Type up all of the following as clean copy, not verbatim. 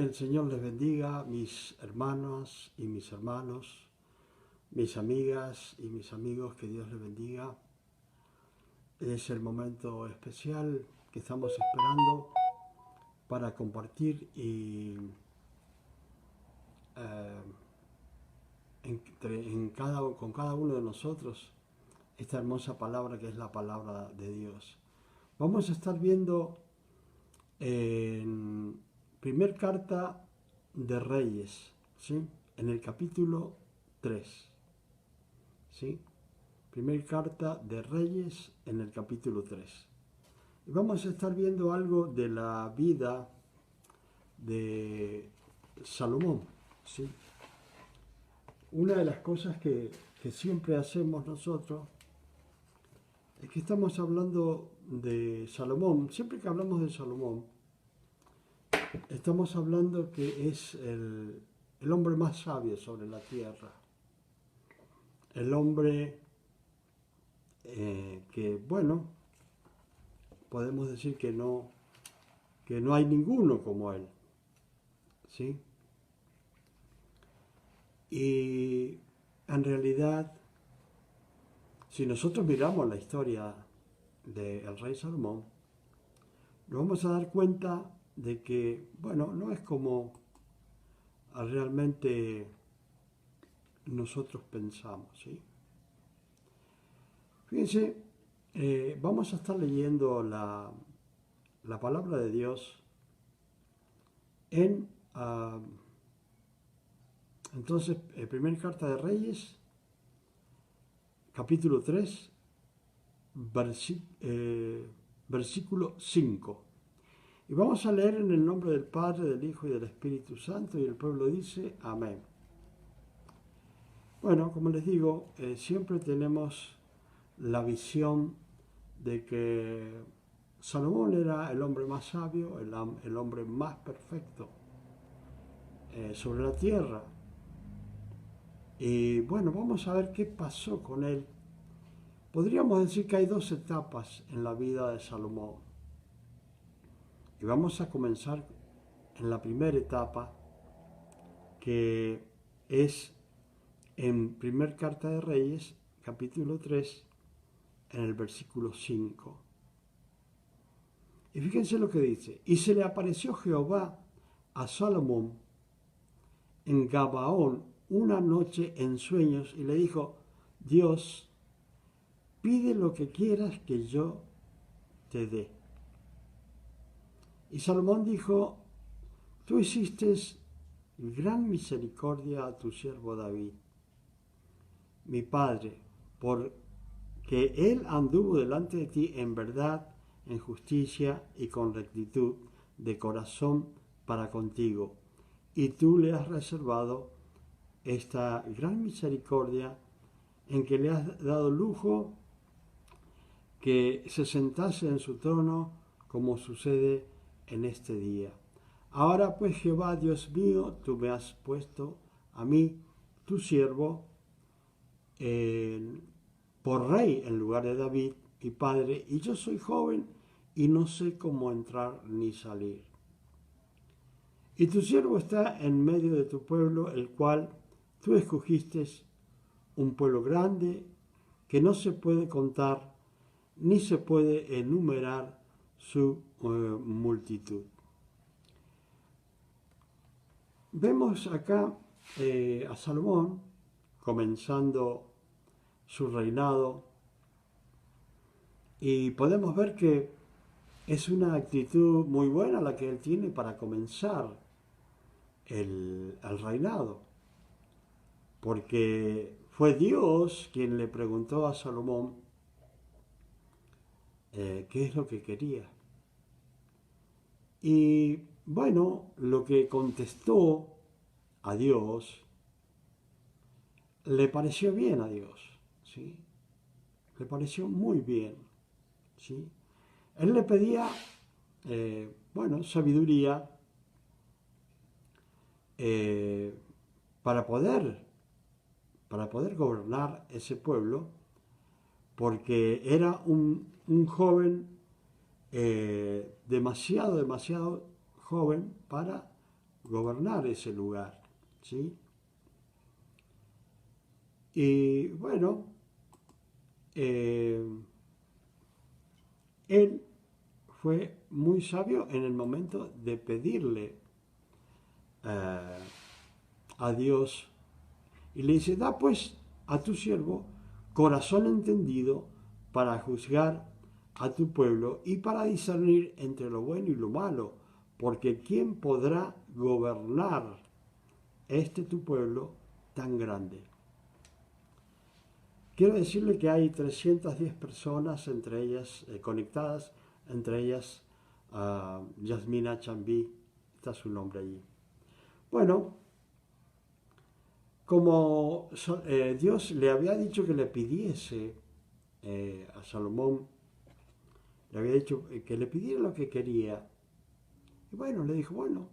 el Señor les bendiga, mis hermanas y mis hermanos, mis amigas y mis amigos, que Dios les bendiga. Es el momento especial que estamos esperando para compartir con cada uno de nosotros esta hermosa palabra que es la palabra de Dios. Vamos a estar viendo en primer carta de Reyes, ¿sí? En el capítulo 3, ¿sí? Primer carta de Reyes en el capítulo 3. Y vamos a estar viendo algo de la vida de Salomón, ¿sí? Una de las cosas que siempre hacemos nosotros es que estamos hablando de Salomón. Siempre que hablamos de Salomón, estamos hablando que es el hombre más sabio sobre la tierra. El hombre que, bueno, podemos decir que no hay ninguno como él, ¿sí? Y en realidad, si nosotros miramos la historia del rey Salomón, nos vamos a dar cuenta de que, bueno, no es como realmente nosotros pensamos, ¿sí? Fíjense, vamos a estar leyendo la palabra de Dios en, entonces, primera carta de Reyes, capítulo 3, versículo 5. Y vamos a leer en el nombre del Padre, del Hijo y del Espíritu Santo, y el pueblo dice, amén. Bueno, como les digo, siempre tenemos la visión de que Salomón era el hombre más sabio, el hombre más perfecto sobre la tierra. Y bueno, vamos a ver qué pasó con él. Podríamos decir que hay dos etapas en la vida de Salomón. Y vamos a comenzar en la primera etapa, que es en primer carta de Reyes, capítulo 3, en el versículo 5. Y fíjense lo que dice. Y se le apareció Jehová a Salomón en Gabaón una noche en sueños y le dijo, Dios, pide lo que quieras que yo te dé. Y Salomón dijo, tú hiciste gran misericordia a tu siervo David, mi padre, porque él anduvo delante de ti en verdad, en justicia y con rectitud de corazón para contigo. Y tú le has reservado esta gran misericordia en que le has dado lujo que se sentase en su trono como sucede en este día. Ahora pues Jehová Dios mío, tú me has puesto a mí, tu siervo, por rey en lugar de David, mi padre, y yo soy joven y no sé cómo entrar ni salir. Y tu siervo está en medio de tu pueblo, el cual tú escogiste, un pueblo grande que no se puede contar ni se puede enumerar su multitud. Vemos acá a Salomón comenzando su reinado y podemos ver que es una actitud muy buena la que él tiene para comenzar el reinado, porque fue Dios quien le preguntó a Salomón qué es lo que quería. Y bueno, lo que contestó a Dios le pareció bien a Dios, ¿sí? Le pareció muy bien, ¿sí? Él le pedía, sabiduría para poder gobernar ese pueblo, porque era un joven demasiado joven para gobernar ese lugar, ¿sí? Y bueno, él fue muy sabio en el momento de pedirle a Dios y le dice, da pues a tu siervo corazón entendido para juzgar a tu pueblo y para discernir entre lo bueno y lo malo, porque ¿quién podrá gobernar tu pueblo tan grande? Quiero decirle que hay 310 personas, entre ellas conectadas, entre ellas Yasmina Chambi, está su nombre allí. Bueno, como Dios le había dicho que le pidiese a Salomón, le había dicho que le pidiera lo que quería. Y bueno, le dijo, bueno,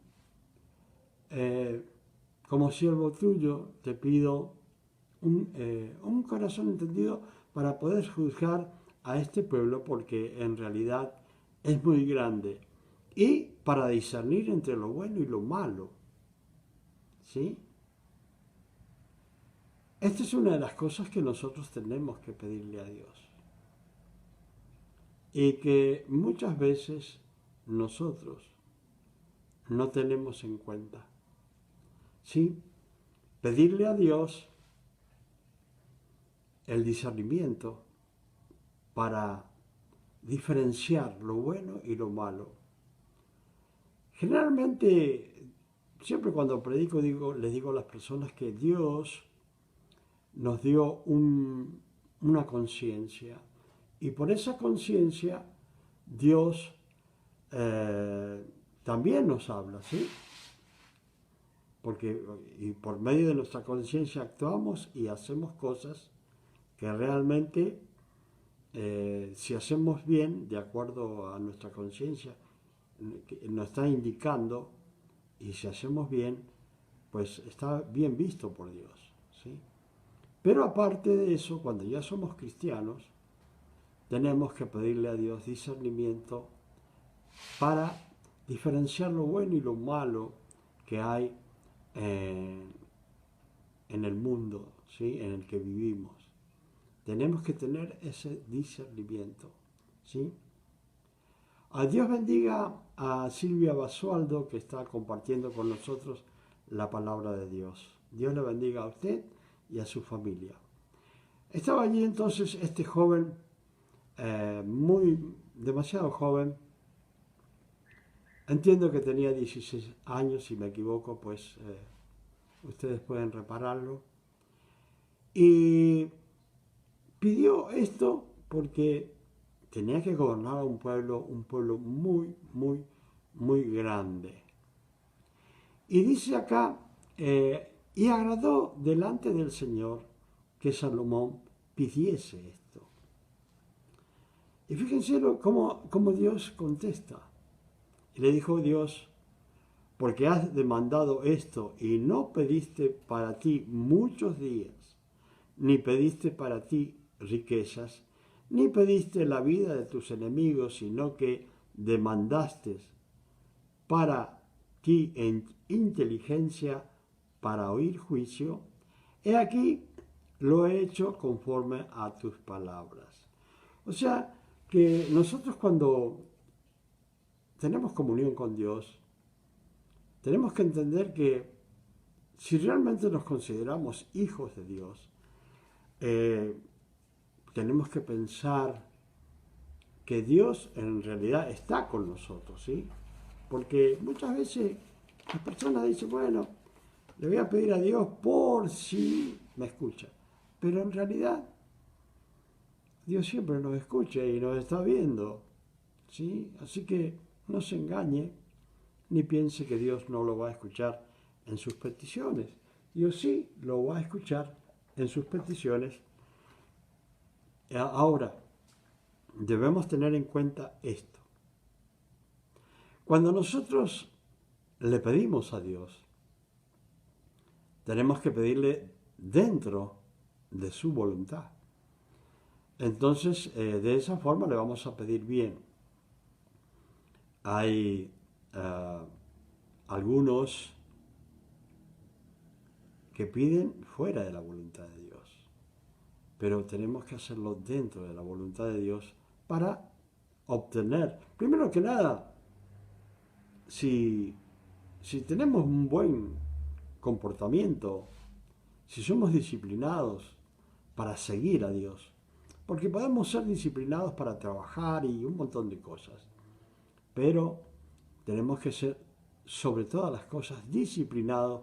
como siervo tuyo te pido un corazón entendido para poder juzgar a este pueblo porque en realidad es muy grande y para discernir entre lo bueno y lo malo. ¿Sí? Esta es una de las cosas que nosotros tenemos que pedirle a Dios y que muchas veces nosotros no tenemos en cuenta. ¿Sí? Pedirle a Dios el discernimiento para diferenciar lo bueno y lo malo. Generalmente, siempre cuando predico les digo a las personas que Dios nos dio una conciencia y por esa conciencia Dios también nos habla, ¿sí? Porque y por medio de nuestra conciencia actuamos y hacemos cosas que realmente, si hacemos bien, de acuerdo a nuestra conciencia, nos está indicando, y si hacemos bien, pues está bien visto por Dios, ¿sí? Pero aparte de eso, cuando ya somos cristianos, tenemos que pedirle a Dios discernimiento para diferenciar lo bueno y lo malo que hay en el mundo, ¿sí? En el que vivimos. Tenemos que tener ese discernimiento, ¿sí? A Dios bendiga a Silvia Basualdo que está compartiendo con nosotros la palabra de Dios. Dios le bendiga a usted y a su familia. Estaba allí entonces este joven, demasiado joven. Entiendo que tenía 16 años, si me equivoco, pues ustedes pueden repararlo. Y pidió esto porque tenía que gobernar a un pueblo muy, muy, muy grande. Y dice acá, y agradó delante del Señor que Salomón pidiese esto. Y fíjense cómo Dios contesta. Y le dijo Dios, porque has demandado esto y no pediste para ti muchos días, ni pediste para ti riquezas, ni pediste la vida de tus enemigos, sino que demandaste para ti en inteligencia para oír juicio, he aquí lo he hecho conforme a tus palabras. O sea, que nosotros cuando tenemos comunión con Dios, tenemos que entender que si realmente nos consideramos hijos de Dios, tenemos que pensar que Dios en realidad está con nosotros, ¿sí? Porque muchas veces las personas dicen, bueno, le voy a pedir a Dios por si me escucha. Pero en realidad Dios siempre nos escucha y nos está viendo, ¿sí? Así que no se engañe ni piense que Dios no lo va a escuchar en sus peticiones. Dios sí lo va a escuchar en sus peticiones. Ahora, debemos tener en cuenta esto. Cuando nosotros le pedimos a Dios, tenemos que pedirle dentro de su voluntad. Entonces, de esa forma le vamos a pedir bien. Hay algunos que piden fuera de la voluntad de Dios. Pero tenemos que hacerlo dentro de la voluntad de Dios para obtener, primero que nada, si tenemos un buen comportamiento, si somos disciplinados para seguir a Dios, porque podemos ser disciplinados para trabajar y un montón de cosas, pero tenemos que ser sobre todas las cosas disciplinados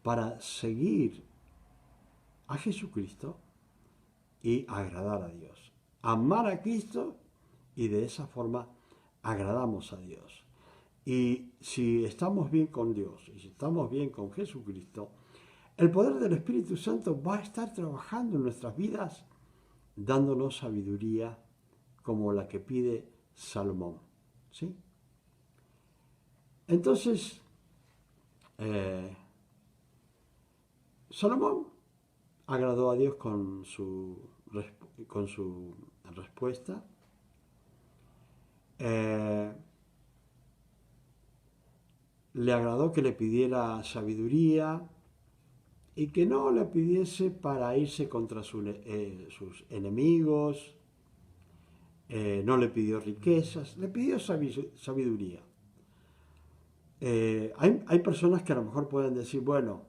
para seguir a Jesucristo y agradar a Dios. Amar a Cristo y de esa forma agradamos a Dios. Y si estamos bien con Dios y si estamos bien con Jesucristo, el poder del Espíritu Santo va a estar trabajando en nuestras vidas, dándonos sabiduría como la que pide Salomón. ¿Sí? Entonces, Salomón agradó a Dios con su respuesta. Le agradó que le pidiera sabiduría y que no le pidiese para irse contra sus enemigos, no le pidió riquezas, le pidió sabiduría. Hay personas que a lo mejor pueden decir, bueno,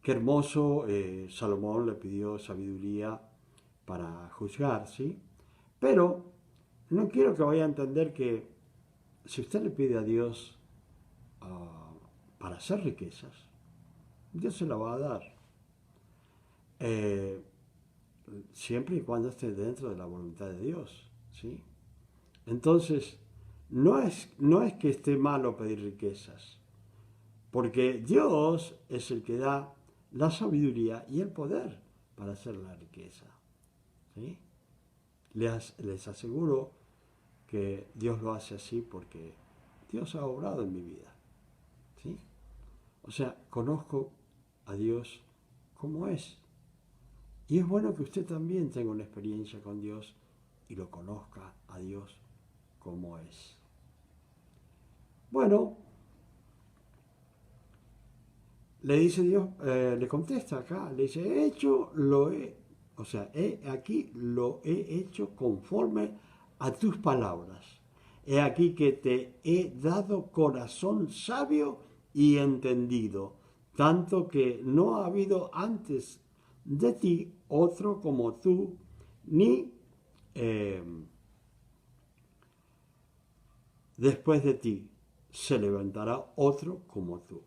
qué hermoso, Salomón le pidió sabiduría para juzgar, ¿sí? Pero no quiero que vaya a entender que si usted le pide a Dios para hacer riquezas, Dios se la va a dar. Siempre y cuando esté dentro de la voluntad de Dios, ¿sí? Entonces, no es que esté malo pedir riquezas, porque Dios es el que da la sabiduría y el poder para hacer la riqueza, ¿sí? Les aseguro que Dios lo hace así porque Dios ha obrado en mi vida, ¿sí? O sea, conozco a Dios como es. Y es bueno que usted también tenga una experiencia con Dios y lo conozca a Dios como es. Bueno, le dice Dios, le contesta acá, le dice, aquí lo he hecho conforme a tus palabras. He aquí que te he dado corazón sabio y entendido, tanto que no ha habido antes de ti otro como tú, ni después de ti se levantará otro como tú.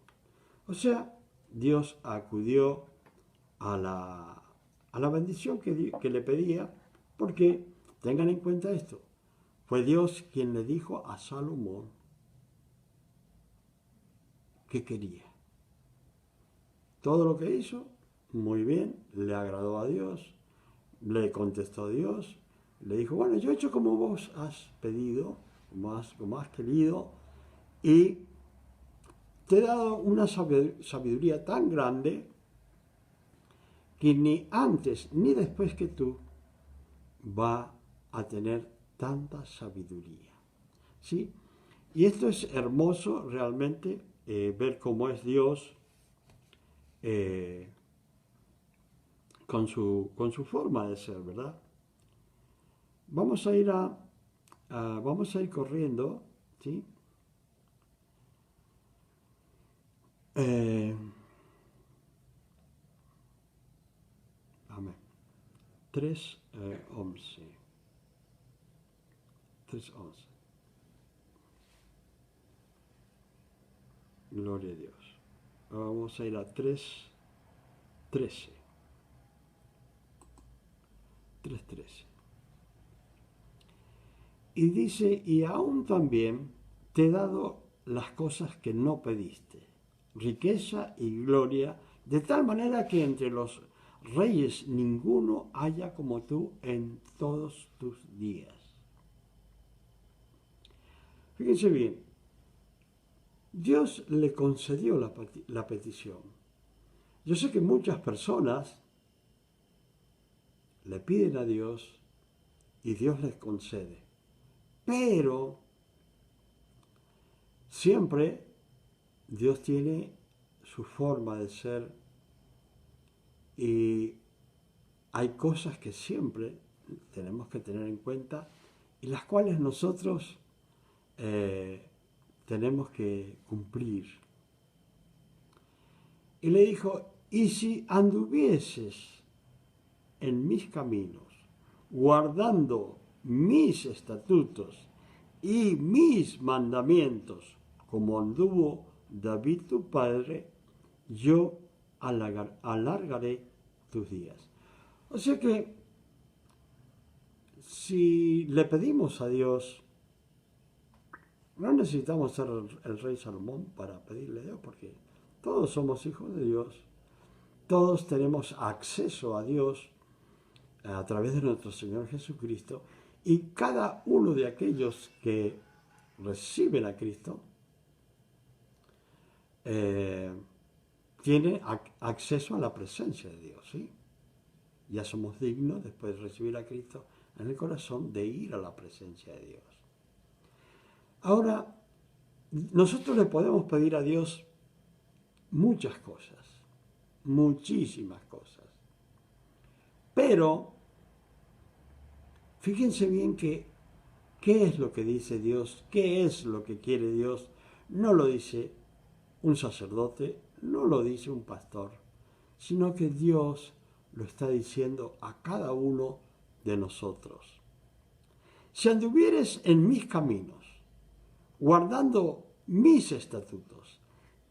O sea, Dios acudió a la bendición que le pedía, porque tengan en cuenta esto, fue Dios quien le dijo a Salomón que quería. Todo lo que hizo, muy bien, le agradó a Dios, le contestó a Dios, le dijo, bueno, yo he hecho como vos has pedido, como has querido, y te he dado una sabiduría tan grande que ni antes ni después que tú va a tener tanta sabiduría. ¿Sí? Y esto es hermoso realmente, ver cómo es Dios con su forma de ser, ¿verdad? Vamos a ir corriendo, ¿sí? Amén. 3:11. 3:11. Gloria a Dios. Vamos a ir a 3:13. 3:13. Y dice, y aún también te he dado las cosas que no pediste, riqueza y gloria, de tal manera que entre los reyes ninguno haya como tú en todos tus días. Fíjense bien, Dios le concedió la petición. Yo sé que muchas personas le piden a Dios y Dios les concede, pero siempre Dios tiene su forma de ser y hay cosas que siempre tenemos que tener en cuenta y las cuales nosotros tenemos que cumplir. Y le dijo, y si anduvieses en mis caminos, guardando mis estatutos y mis mandamientos, como anduvo David tu padre, yo alargaré tus días. O sea que si le pedimos a Dios, no necesitamos ser el rey Salomón para pedirle a Dios, porque todos somos hijos de Dios, todos tenemos acceso a Dios a través de nuestro Señor Jesucristo, y cada uno de aquellos que reciben a Cristo tiene acceso a la presencia de Dios, ¿sí? Ya somos dignos, después de recibir a Cristo en el corazón, de ir a la presencia de Dios. Ahora, nosotros le podemos pedir a Dios muchas cosas, muchísimas cosas, pero fíjense bien que qué es lo que dice Dios, qué es lo que quiere Dios, no lo dice un sacerdote, no lo dice un pastor, sino que Dios lo está diciendo a cada uno de nosotros. Si anduvieres en mis caminos, guardando mis estatutos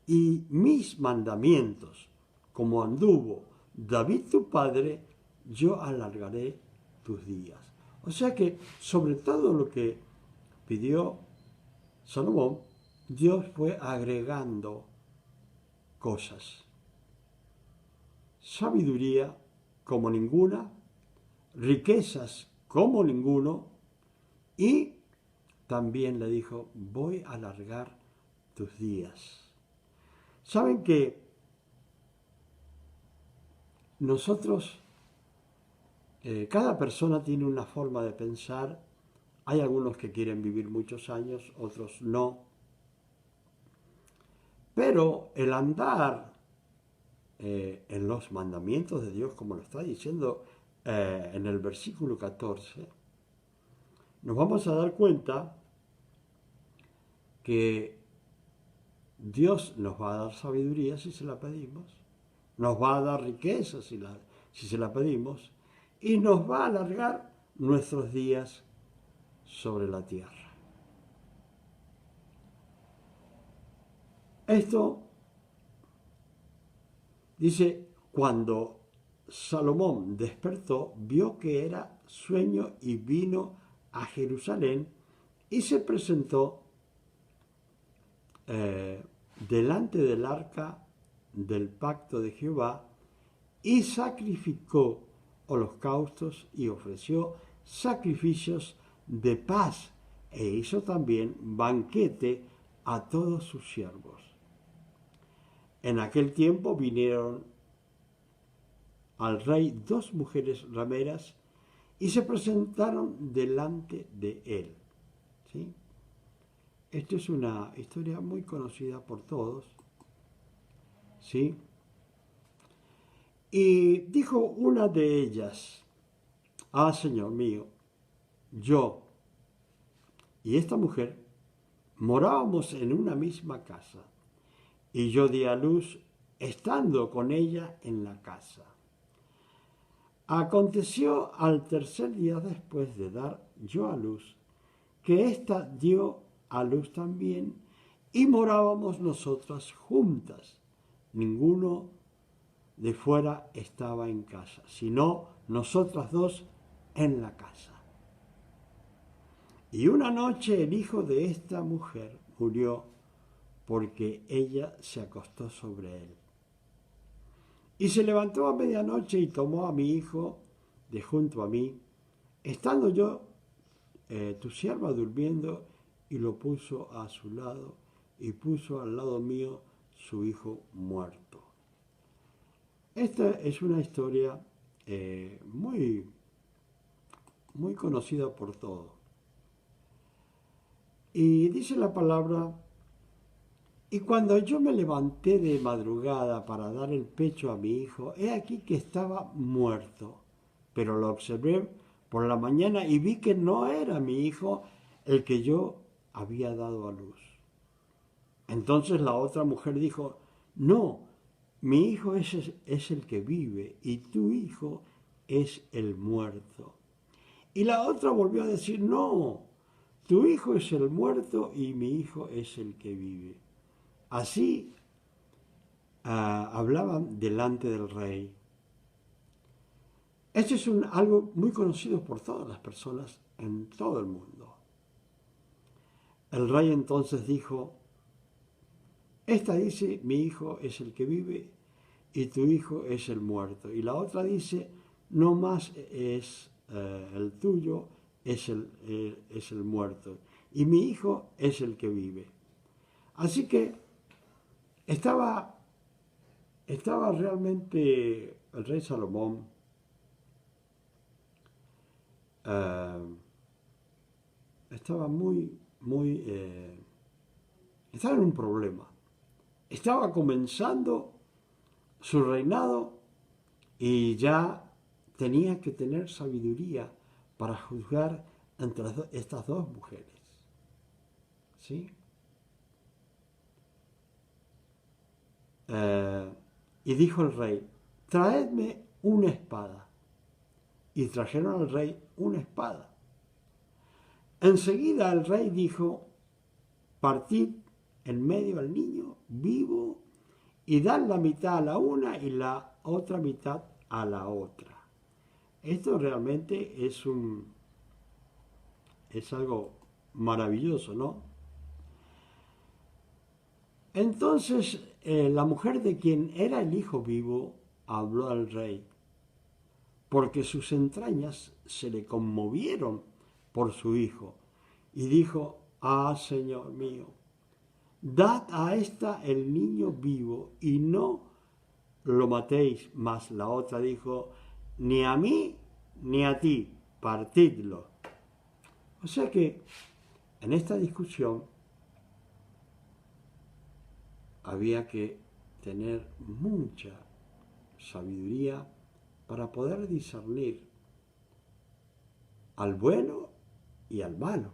y mis mandamientos, como anduvo David tu padre, yo alargaré tus días. O sea que sobre todo lo que pidió Salomón, Dios fue agregando cosas. Sabiduría como ninguna, riquezas como ninguno, y también le dijo, voy a alargar tus días. Saben que nosotros, cada persona tiene una forma de pensar. Hay algunos que quieren vivir muchos años, otros no. Pero el andar en los mandamientos de Dios, como lo está diciendo en el versículo 14, nos vamos a dar cuenta que Dios nos va a dar sabiduría si se la pedimos, nos va a dar riqueza si se la pedimos, y nos va a alargar nuestros días sobre la tierra. Esto dice, cuando Salomón despertó, vio que era sueño y vino a Jerusalén y se presentó delante del arca del pacto de Jehová y sacrificó holocaustos y ofreció sacrificios de paz e hizo también banquete a todos sus siervos. En aquel tiempo vinieron al rey dos mujeres rameras y se presentaron delante de él. ¿Sí? Esta es una historia muy conocida por todos. ¿Sí? Y dijo una de ellas, ah, Señor mío, yo y esta mujer morábamos en una misma casa, y yo di a luz estando con ella en la casa. Aconteció al tercer día después de dar yo a luz, que ésta dio a luz también, y morábamos nosotras juntas. Ninguno de fuera estaba en casa, sino nosotras dos en la casa. Y una noche el hijo de esta mujer murió porque ella se acostó sobre él. Y se levantó a medianoche y tomó a mi hijo de junto a mí, estando yo, tu sierva, durmiendo, y lo puso a su lado, y puso al lado mío su hijo muerto. Esta es una historia muy, muy conocida por todos. Y dice la palabra Y cuando yo me levanté de madrugada para dar el pecho a mi hijo, he aquí que estaba muerto. Pero lo observé por la mañana y vi que no era mi hijo el que yo había dado a luz. Entonces la otra mujer dijo, no, mi hijo es el que vive y tu hijo es el muerto. Y la otra volvió a decir, no, tu hijo es el muerto y mi hijo es el que vive. Así hablaban delante del rey. Esto es algo muy conocido por todas las personas en todo el mundo. El rey entonces dijo, esta dice, mi hijo es el que vive y tu hijo es el muerto. Y la otra dice, no más es el tuyo, es el muerto. Y mi hijo es el que vive. Así que estaba realmente el rey Salomón estaba estaba en un problema. Estaba comenzando su reinado y ya tenía que tener sabiduría para juzgar entre estas dos mujeres. ¿Sí? Y dijo el rey, traedme una espada. Y trajeron al rey una espada. Enseguida el rey dijo, partid en medio al niño vivo y dad la mitad a la una y la otra mitad a la otra. Esto realmente es algo maravilloso, ¿no? Entonces la mujer de quien era el hijo vivo habló al rey, porque sus entrañas se le conmovieron por su hijo, y dijo, ah, Señor mío, dad a esta el niño vivo y no lo matéis. Mas la otra dijo, ni a mí ni a ti, partidlo. O sea que en esta discusión había que tener mucha sabiduría para poder discernir al bueno y al malo,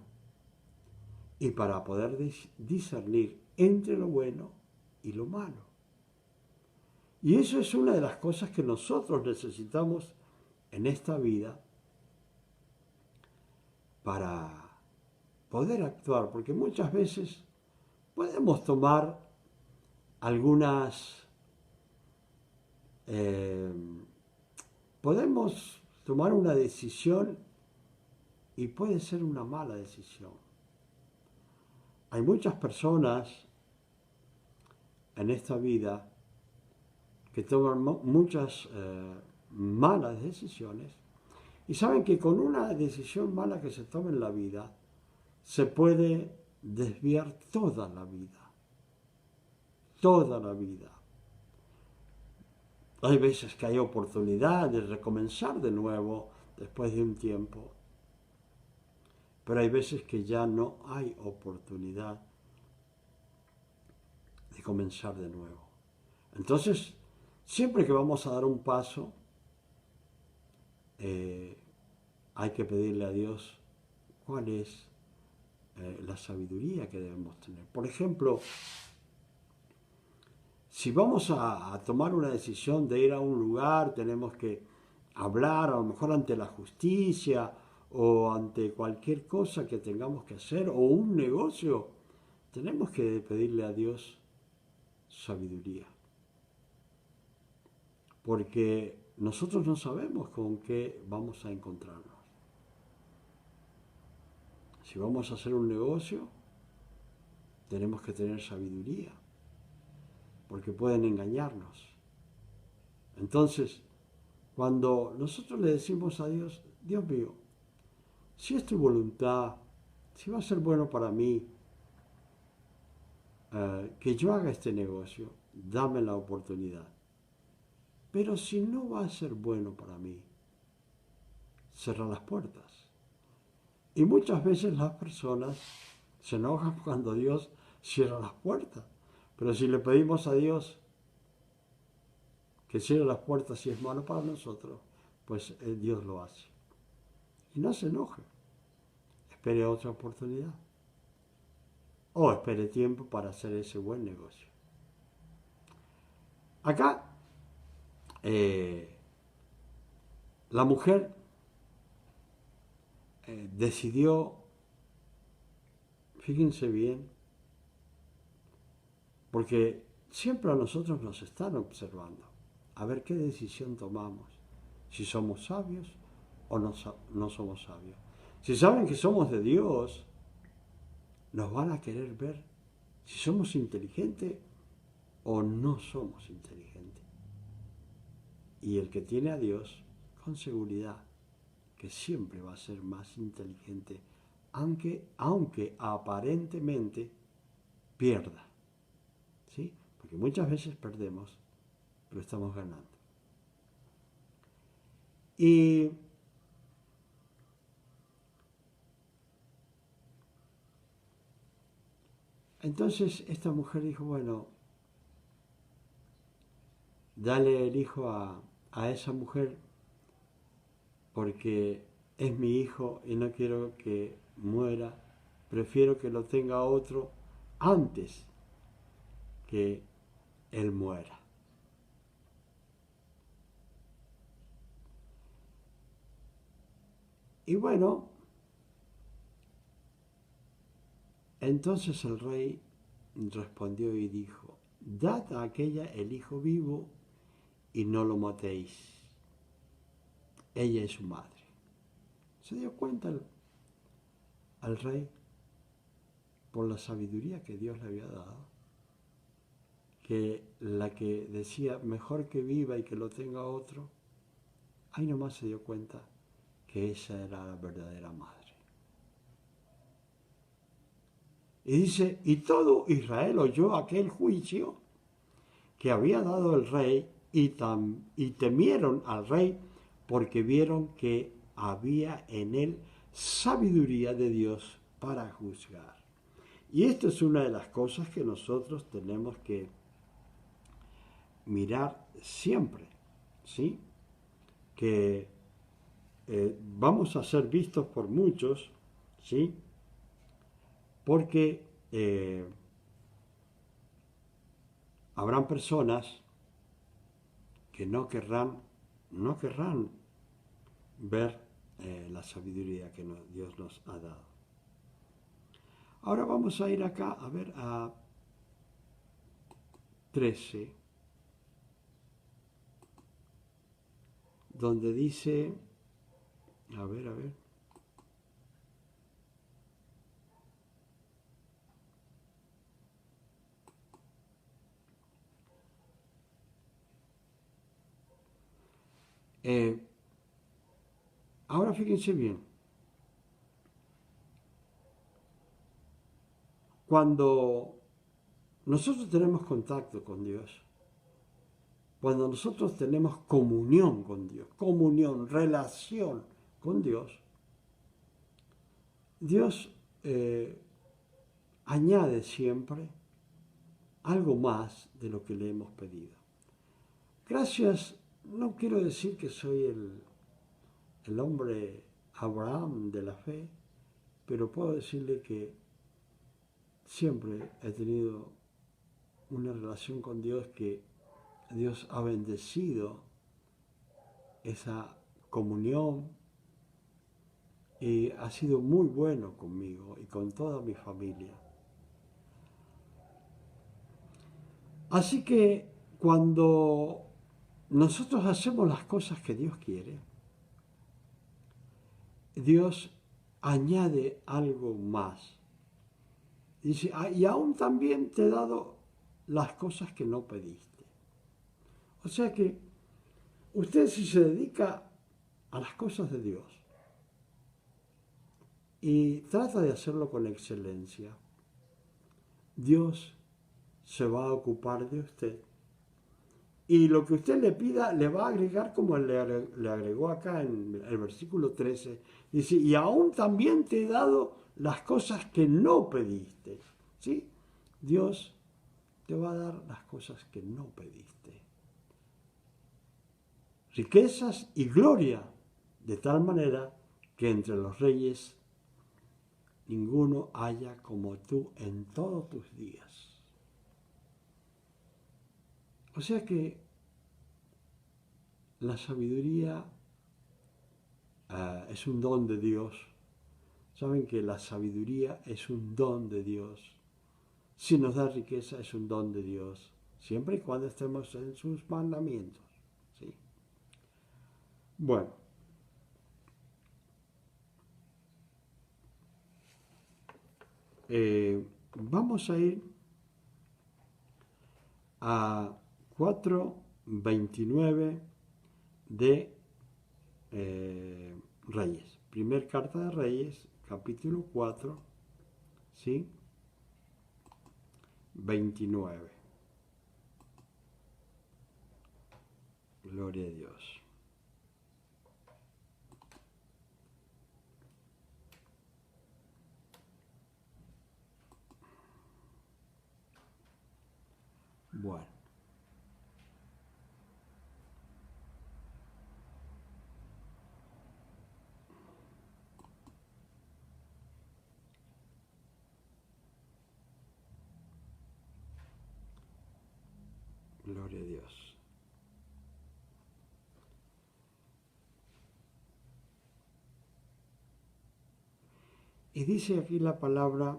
y para poder discernir entre lo bueno y lo malo. Y eso es una de las cosas que nosotros necesitamos en esta vida para poder actuar, porque muchas veces podemos tomar algunas, eh, podemos tomar una decisión y puede ser una mala decisión. Hay muchas personas en esta vida que toman muchas malas decisiones y saben que con una decisión mala que se tome en la vida se puede desviar toda la vida. Toda la vida. Hay veces que hay oportunidad de recomenzar de nuevo después de un tiempo, pero hay veces que ya no hay oportunidad de comenzar de nuevo. Entonces, siempre que vamos a dar un paso, hay que pedirle a Dios cuál es la sabiduría que debemos tener. Por ejemplo, si vamos a tomar una decisión de ir a un lugar, tenemos que hablar a lo mejor ante la justicia o ante cualquier cosa que tengamos que hacer o un negocio, tenemos que pedirle a Dios sabiduría. Porque nosotros no sabemos con qué vamos a encontrarnos. Si vamos a hacer un negocio, tenemos que tener sabiduría, porque pueden engañarnos. Entonces, cuando nosotros le decimos a Dios, Dios mío, si es tu voluntad, si va a ser bueno para mí, que yo haga este negocio, dame la oportunidad. Pero si no va a ser bueno para mí, cierra las puertas. Y muchas veces las personas se enojan cuando Dios cierra las puertas, Pero si le pedimos a Dios que cierre las puertas si es malo para nosotros, pues Dios lo hace. Y no se enoje. Espere otra oportunidad. O espere tiempo para hacer ese buen negocio. Acá, la mujer decidió, fíjense bien, porque siempre a nosotros nos están observando, a ver qué decisión tomamos, si somos sabios o no somos sabios. Si saben que somos de Dios, nos van a querer ver si somos inteligentes o no somos inteligentes. Y el que tiene a Dios, con seguridad, que siempre va a ser más inteligente, aunque aparentemente pierda. ¿Sí? Porque muchas veces perdemos, pero estamos ganando. Y entonces esta mujer dijo, bueno, dale el hijo a esa mujer porque es mi hijo y no quiero que muera, prefiero que lo tenga otro antes que él muera. Y bueno, entonces el rey respondió y dijo, dad a aquella el hijo vivo y no lo matéis. Ella es su madre. Se dio cuenta al rey por la sabiduría que Dios le había dado, que la que decía mejor que viva y que lo tenga otro, ahí nomás se dio cuenta que esa era la verdadera madre. Y dice, y todo Israel oyó aquel juicio que había dado el rey y temieron al rey porque vieron que había en él sabiduría de Dios para juzgar. Y esto es una de las cosas que nosotros tenemos que mirar siempre, ¿sí? Que vamos a ser vistos por muchos, ¿sí? Porque habrán personas que no querrán ver la sabiduría que Dios nos ha dado. Ahora vamos a ir acá a ver a 13, donde dice, a ver, ahora fíjense bien, cuando nosotros tenemos contacto con Dios, cuando nosotros tenemos comunión con Dios, relación con Dios, Dios añade siempre algo más de lo que le hemos pedido. Gracias, no quiero decir que soy el hombre Abraham de la fe, pero puedo decirle que siempre he tenido una relación con Dios que Dios ha bendecido esa comunión y ha sido muy bueno conmigo y con toda mi familia. Así que cuando nosotros hacemos las cosas que Dios quiere, Dios añade algo más. Dice, y aún también te he dado las cosas que no pediste. O sea que usted si se dedica a las cosas de Dios y trata de hacerlo con excelencia, Dios se va a ocupar de usted. Y lo que usted le pida le va a agregar como le agregó acá en el versículo 13. Dice, y aún también te he dado las cosas que no pediste. ¿Sí? Dios te va a dar las cosas que no pediste. Riquezas y gloria, de tal manera que entre los reyes ninguno haya como tú en todos tus días. O sea que la sabiduría es un don de Dios. Saben que la sabiduría es un don de Dios. Si nos da riqueza es un don de Dios, siempre y cuando estemos en sus mandamientos. ¿Sí? Bueno, vamos a ir a 4:29 de Reyes. Primer carta de Reyes, capítulo 4, ¿sí? 29. Gloria a Dios. Bueno. Gloria a Dios. Y dice aquí la palabra,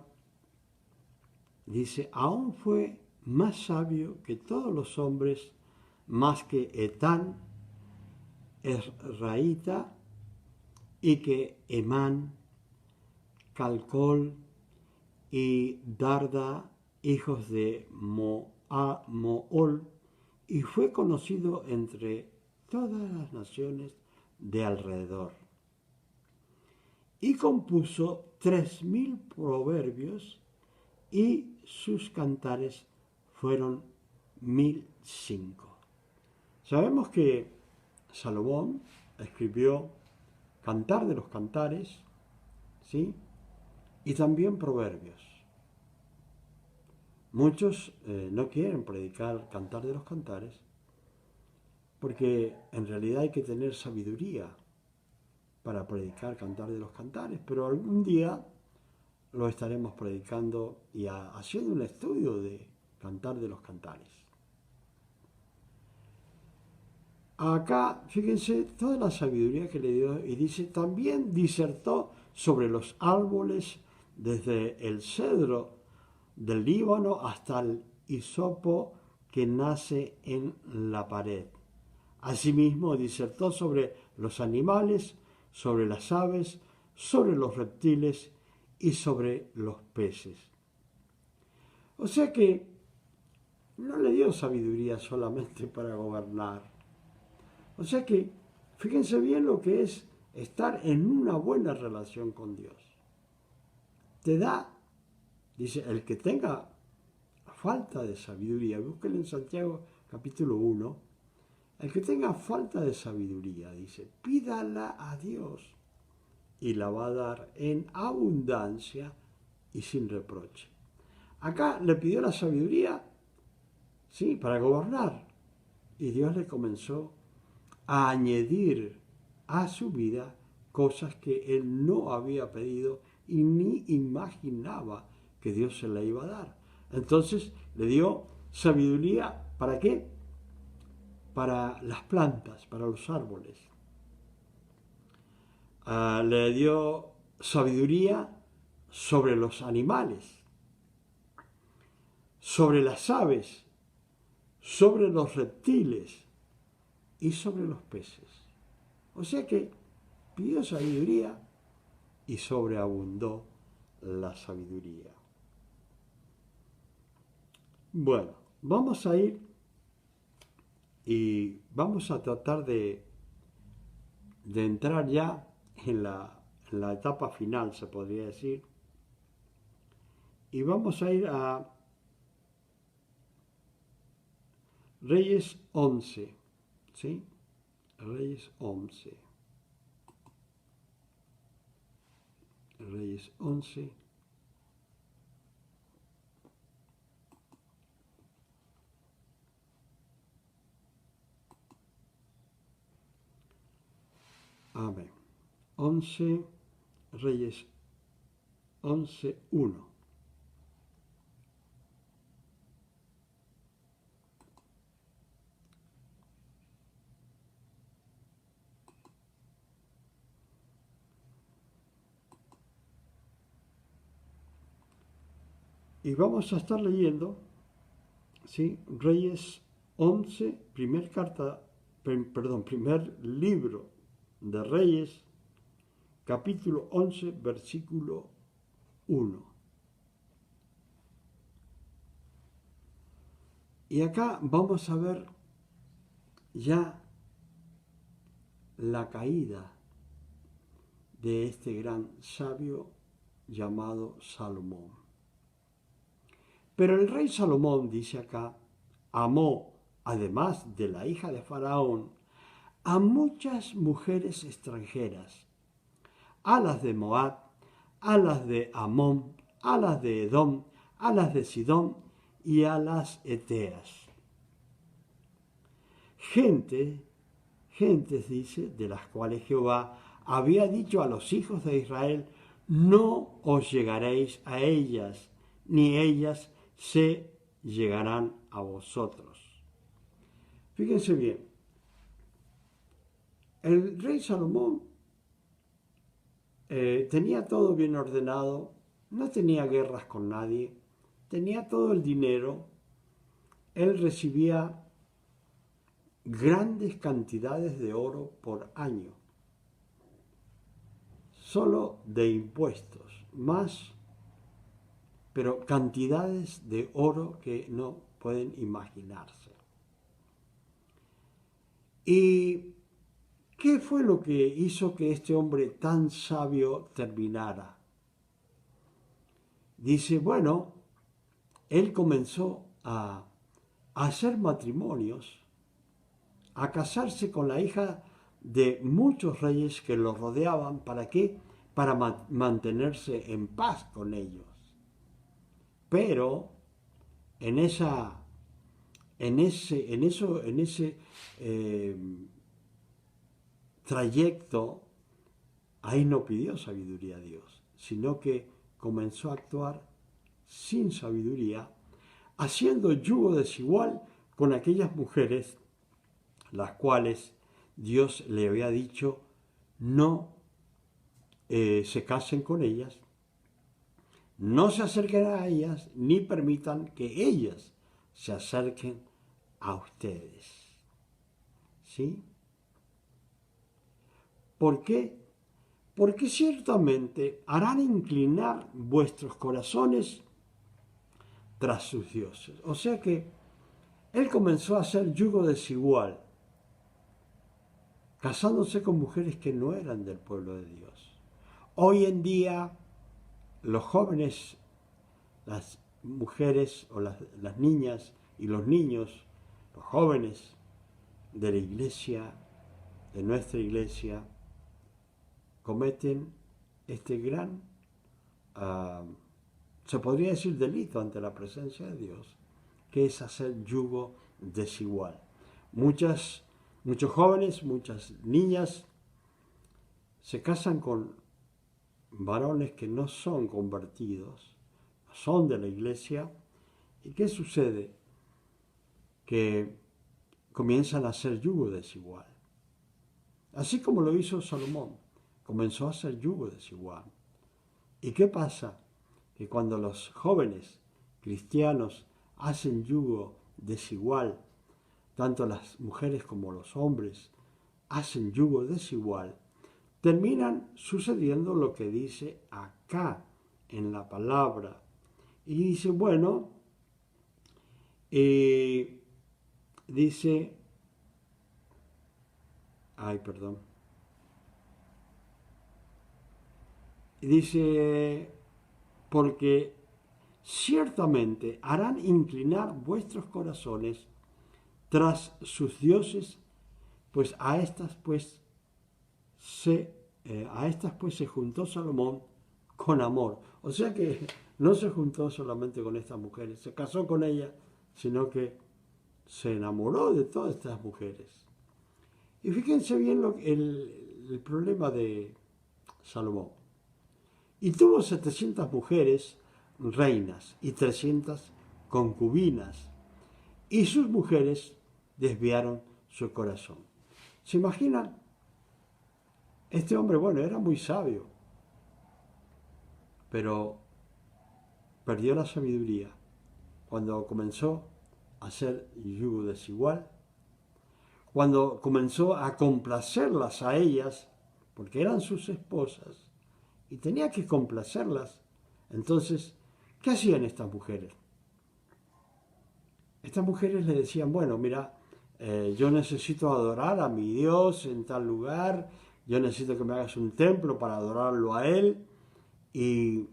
dice, aún fue más sabio que todos los hombres, más que Etán, Esraíta, y que Emán, Calcol y Darda, hijos de Mool, y fue conocido entre todas las naciones de alrededor. Y compuso 3000 proverbios, y sus cantares fueron 1005. Sabemos que Salomón escribió Cantar de los Cantares, ¿sí? Y también Proverbios. Muchos no quieren predicar Cantar de los Cantares porque en realidad hay que tener sabiduría para predicar Cantar de los Cantares, pero algún día lo estaremos predicando y haciendo un estudio de Cantar de los Cantares. Acá, fíjense, toda la sabiduría que le dio, y dice, también disertó sobre los árboles, desde el cedro del Líbano hasta el hisopo que nace en la pared. Asimismo, disertó sobre los animales, sobre las aves, sobre los reptiles y sobre los peces. O sea que no le dio sabiduría solamente para gobernar. O sea que fíjense bien lo que es estar en una buena relación con Dios. Te da, dice, el que tenga falta de sabiduría, búsquenlo en Santiago capítulo 1, el que tenga falta de sabiduría, dice, pídala a Dios y la va a dar en abundancia y sin reproche. Acá le pidió la sabiduría, sí, para gobernar, y Dios le comenzó a añadir a su vida cosas que él no había pedido y ni imaginaba que Dios se la iba a dar. Entonces le dio sabiduría, ¿para qué? Para las plantas, para los árboles. Le dio sabiduría sobre los animales, sobre las aves, sobre los reptiles y sobre los peces. O sea que pidió sabiduría y sobreabundó la sabiduría. Bueno, vamos a ir y vamos a tratar de entrar ya en la etapa final, se podría decir. Y vamos a ir a Reyes 11, ¿sí? Reyes 11. Reyes 11. Amén. 11 Reyes 11:1. Y vamos a estar leyendo, ¿sí? Reyes 11, primer libro de Reyes, capítulo 11, versículo 1. Y acá vamos a ver ya la caída de este gran sabio llamado Salomón. Pero el rey Salomón, dice acá, amó, además de la hija de Faraón, a muchas mujeres extranjeras, a las de Moab, a las de Amón, a las de Edom, a las de Sidón y a las Eteas. Gentes, dice, de las cuales Jehová había dicho a los hijos de Israel, no os llegaréis a ellas, ni ellas se llegarán a vosotros. Fíjense bien, el rey Salomón tenía todo bien ordenado, no tenía guerras con nadie, tenía todo el dinero, él recibía grandes cantidades de oro por año, solo de impuestos, más, pero cantidades de oro que no pueden imaginarse. ¿Y qué fue lo que hizo que este hombre tan sabio terminara? Dice, bueno, él comenzó a hacer matrimonios, a casarse con la hija de muchos reyes que lo rodeaban. ¿Para qué? Para mantenerse en paz con ellos. Pero en ese trayecto, ahí no pidió sabiduría a Dios, sino que comenzó a actuar sin sabiduría, haciendo yugo desigual con aquellas mujeres las cuales Dios le había dicho no se casen con ellas, no se acerquen a ellas, ni permitan que ellas se acerquen a ustedes. ¿Sí? ¿Por qué? Porque ciertamente harán inclinar vuestros corazones tras sus dioses. O sea que él comenzó a hacer yugo desigual, casándose con mujeres que no eran del pueblo de Dios. Hoy en día, los jóvenes, las mujeres o las niñas y los niños, los jóvenes de la iglesia, de nuestra iglesia, cometen este gran, se podría decir, delito ante la presencia de Dios, que es hacer yugo desigual. Muchos jóvenes, muchas niñas se casan con varones que no son convertidos, no son de la iglesia. ¿Y qué sucede? Que comienzan a hacer yugo desigual. Así como lo hizo Salomón, comenzó a hacer yugo desigual. ¿Y qué pasa? Que cuando los jóvenes cristianos hacen yugo desigual, tanto las mujeres como los hombres hacen yugo desigual, terminan sucediendo lo que dice acá en la palabra. Y dice, bueno, dice, dice, porque ciertamente harán inclinar vuestros corazones tras sus dioses, pues a estas pues se juntó Salomón con amor. O sea que no se juntó solamente con estas mujeres, se casó con ellas, sino que se enamoró de todas estas mujeres. Y fíjense bien el problema de Salomón. Y tuvo 700 mujeres reinas y 300 concubinas, y sus mujeres desviaron su corazón. ¿Se imaginan? Este hombre, bueno, era muy sabio, pero perdió la sabiduría cuando comenzó a hacer yugo desigual, cuando comenzó a complacerlas a ellas, porque eran sus esposas, y tenía que complacerlas. Entonces, ¿qué hacían estas mujeres? Estas mujeres le decían, bueno, mira, yo necesito adorar a mi Dios en tal lugar, yo necesito que me hagas un templo para adorarlo a Él, y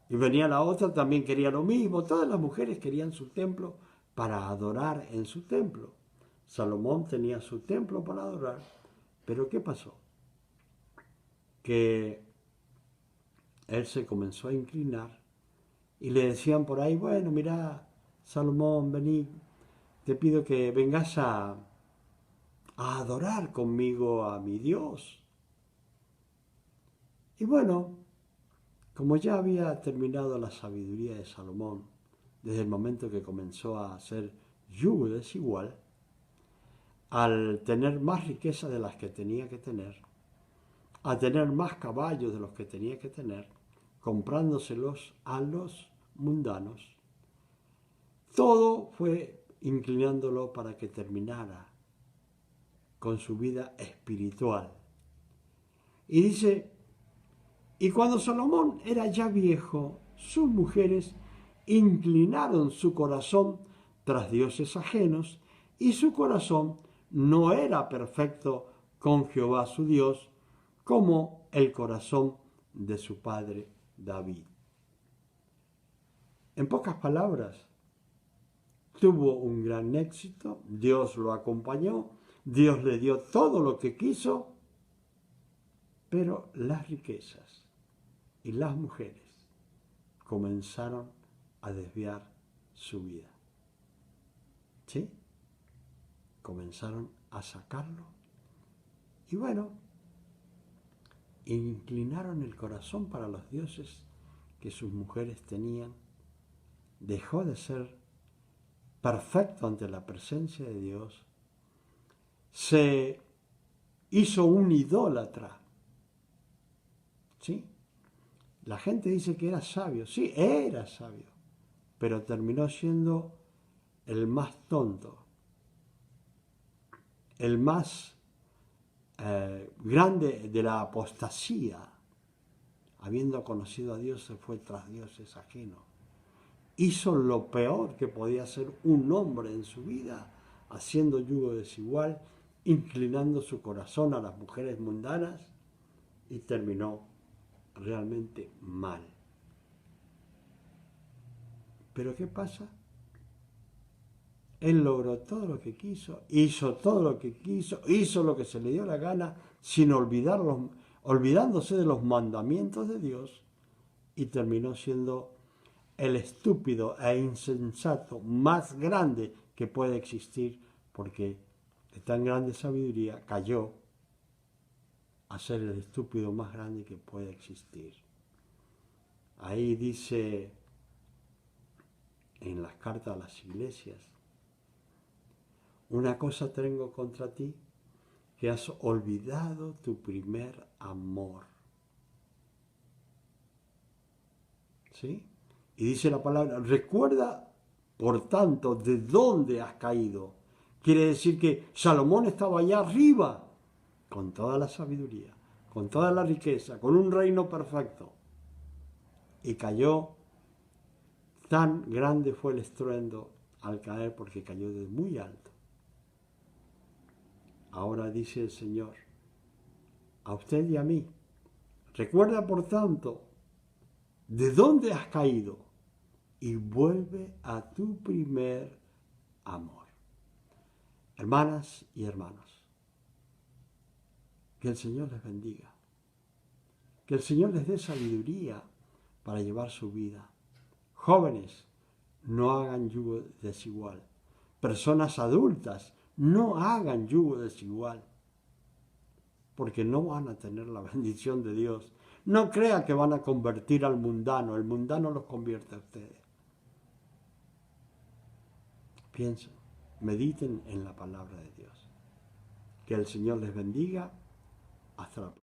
y venía la otra, también quería lo mismo. Todas las mujeres querían su templo para adorar en su templo. Salomón tenía su templo para adorar, pero ¿qué pasó? Que él se comenzó a inclinar y le decían por ahí, bueno, mira, Salomón, vení, te pido que vengas a adorar conmigo a mi Dios. Y bueno, como ya había terminado la sabiduría de Salomón, desde el momento que comenzó a hacer yugo desigual, al tener más riqueza de las que tenía que tener, a tener más caballos de los que tenía que tener, comprándoselos a los mundanos, todo fue inclinándolo para que terminara con su vida espiritual. Y dice, y cuando Salomón era ya viejo, sus mujeres inclinaron su corazón tras dioses ajenos, y su corazón no era perfecto con Jehová su Dios, como el corazón de su padre David. En pocas palabras, tuvo un gran éxito, Dios lo acompañó, Dios le dio todo lo que quiso, pero las riquezas y las mujeres comenzaron a desviar su vida. ¿Sí? Comenzaron a sacarlo y bueno, inclinaron el corazón para los dioses que sus mujeres tenían. Dejó de ser perfecto ante la presencia de Dios. Se hizo un idólatra. ¿Sí? La gente dice que era sabio. Sí, era sabio. Pero terminó siendo el más tonto, el más grande de la apostasía. Habiendo conocido a Dios, se fue tras dioses ajenos. Hizo lo peor que podía hacer un hombre en su vida, haciendo yugo desigual, inclinando su corazón a las mujeres mundanas, y terminó realmente mal. Pero ¿qué pasa? Él logró todo lo que quiso, hizo todo lo que quiso, hizo lo que se le dio la gana, sin olvidándose de los mandamientos de Dios, y terminó siendo el estúpido e insensato más grande que puede existir, porque de tan grande sabiduría cayó a ser el estúpido más grande que puede existir. Ahí dice en las cartas a las iglesias, una cosa tengo contra ti, que has olvidado tu primer amor. ¿Sí? Y dice la palabra, recuerda, por tanto, de dónde has caído. Quiere decir que Salomón estaba allá arriba, con toda la sabiduría, con toda la riqueza, con un reino perfecto. Y cayó, tan grande fue el estruendo al caer, porque cayó de muy alto. Ahora dice el Señor, a usted y a mí, recuerda, por tanto, de dónde has caído, y vuelve a tu primer amor. Hermanas y hermanos, que el Señor les bendiga, que el Señor les dé sabiduría para llevar su vida. Jóvenes, no hagan yugo desigual. Personas adultas, No hagan yugo desigual, porque no van a tener la bendición de Dios. No crea que van a convertir al mundano, el mundano los convierte a ustedes. Piensen, mediten en la palabra de Dios. Que el Señor les bendiga. Hasta la próxima.